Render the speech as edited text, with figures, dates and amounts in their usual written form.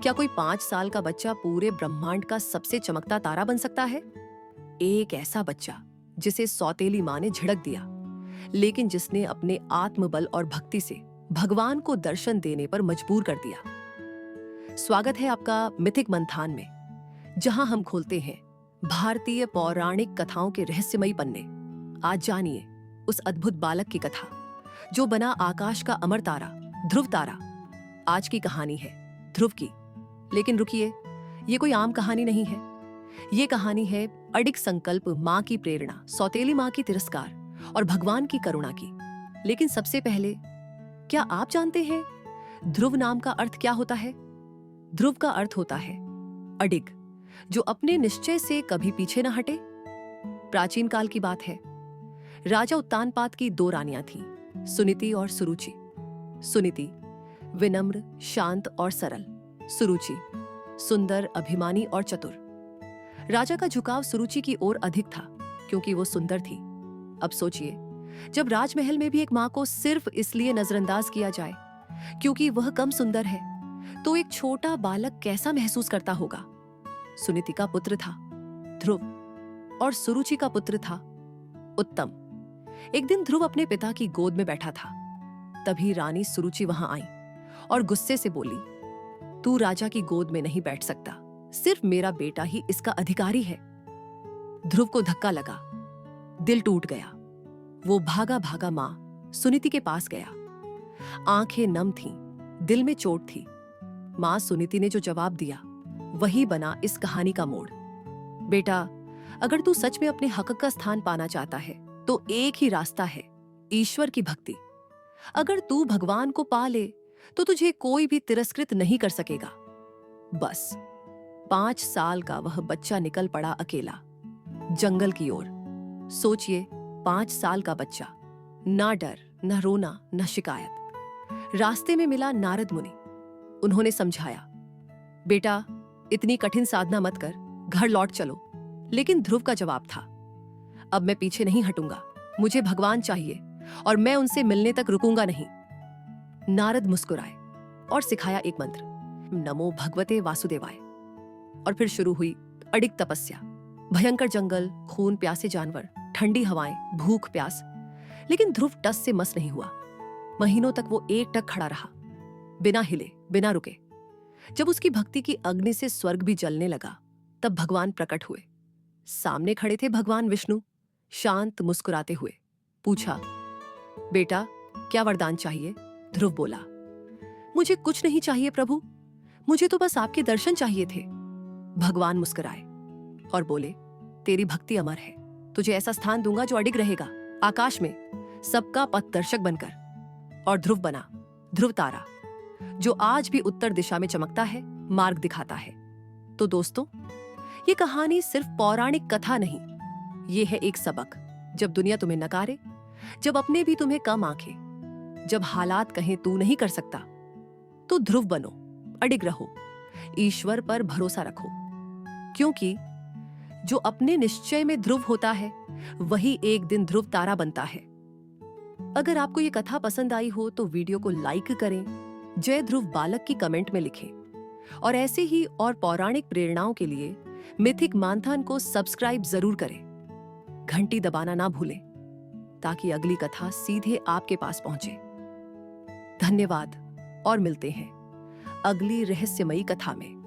क्या कोई 5 साल का बच्चा पूरे ब्रह्मांड का सबसे चमकता तारा बन सकता है? एक ऐसा बच्चा जिसे सौतेली माँ ने झिड़क दिया, लेकिन जिसने अपने आत्मबल और भक्ति से भगवान को दर्शन देने पर मजबूर कर दिया। स्वागत है आपका मिथिक मंथान में, जहां हम खोलते हैं भारतीय पौराणिक कथाओं के रहस्यमयी पन्ने। आज जानिए उस अद्भुत बालक की कथा जो बना आकाश का अमर तारा, ध्रुव तारा। आज की कहानी है ध्रुव की। लेकिन रुकिए, ये कोई आम कहानी नहीं है। ये कहानी है अडिग संकल्प, माँ की प्रेरणा, सौतेली माँ की तिरस्कार और भगवान की करुणा की। लेकिन सबसे पहले, क्या आप जानते हैं ध्रुव नाम का अर्थ क्या होता है? ध्रुव का अर्थ होता है अडिग, जो अपने निश्चय से कभी पीछे न हटे। प्राचीन काल की बात है। राजा उत्तानपाद की 2 रानियां थीं, सुनीति और सुरुचि। सुनीति विनम्र, शांत और सरल, सुरुचि सुंदर, अभिमानी और चतुर। राजा का झुकाव सुरुचि की ओर अधिक था क्योंकि वो सुंदर थी। अब सोचिए, जब राजमहल में भी एक मां को सिर्फ इसलिए नजरअंदाज किया जाए क्योंकि वह कम सुंदर है, तो एक छोटा बालक कैसा महसूस करता होगा। सुनीति का पुत्र था ध्रुव और सुरुचि का पुत्र था उत्तम। एक दिन ध्रुव अपने पिता की गोद में बैठा था। तभी रानी सुरुचि वहां आई और गुस्से से बोली, तू राजा की गोद में नहीं बैठ सकता, सिर्फ मेरा बेटा ही इसका अधिकारी है। ध्रुव को धक्का लगा, दिल टूट गया। वो भागा भागा मां सुनीति के पास गया। आंखें नम थीं, दिल में चोट थी। मां सुनीति ने जो जवाब दिया वही बना इस कहानी का मोड़। बेटा, अगर तू सच में अपने हक का स्थान पाना चाहता है तो एक ही रास्ता है, ईश्वर की भक्ति। अगर तू भगवान को पा ले तो तुझे कोई भी तिरस्कृत नहीं कर सकेगा। बस 5 साल का वह बच्चा निकल पड़ा अकेला जंगल की ओर। सोचिए, 5 साल का बच्चा, ना डर, ना रोना, ना शिकायत। रास्ते में मिला नारद मुनि। उन्होंने समझाया, बेटा इतनी कठिन साधना मत कर, घर लौट चलो। लेकिन ध्रुव का जवाब था, अब मैं पीछे नहीं हटूंगा, मुझे भगवान चाहिए और मैं उनसे मिलने तक रुकूंगा नहीं। नारद मुस्कुराए और सिखाया एक मंत्र, नमो भगवते वासुदेवाय। और फिर शुरू हुई अडिग तपस्या। भयंकर जंगल, खून प्यासे जानवर, ठंडी हवाएं, भूख प्यास। लेकिन ध्रुव टस से मस नहीं हुआ। महीनों तक वो एकटक खड़ा रहा, बिना हिले, बिना रुके। जब उसकी भक्ति की अग्नि से स्वर्ग भी जलने लगा, तब भगवान प्रकट हुए। सामने खड़े थे भगवान विष्णु, शांत, मुस्कुराते हुए। पूछा, बेटा क्या वरदान चाहिए? ध्रुव बोला, मुझे कुछ नहीं चाहिए प्रभु, मुझे तो बस आपके दर्शन चाहिए थे। भगवान मुस्कुराए और बोले, तेरी भक्ति अमर है, तुझे ऐसा स्थान दूंगा जो अडिग रहेगा, आकाश में, सबका पथ दर्शक बनकर। और ध्रुव बना ध्रुव तारा, जो आज भी उत्तर दिशा में चमकता है, मार्ग दिखाता है। तो दोस्तों, ये कहानी सिर्फ पौराणिक कथा नहीं, ये है एक सबक। जब दुनिया तुम्हें नकारे, जब अपने भी तुम्हें कम आंखें, जब हालात कहें तू नहीं कर सकता, तो ध्रुव बनो, अडिग रहो, ईश्वर पर भरोसा रखो। क्योंकि जो अपने निश्चय में ध्रुव होता है, वही एक दिन ध्रुव तारा बनता है। अगर आपको ये कथा पसंद आई हो तो वीडियो को लाइक करें, जय ध्रुव बालक की कमेंट में लिखें और ऐसे ही और पौराणिक प्रेरणाओं के लिए मिथिक मंथन को सब्सक्राइब जरूर करें। घंटी दबाना ना भूलें ताकि अगली कथा सीधे आपके पास पहुंचे। धन्यवाद और मिलते हैं अगली रहस्यमयी कथा में।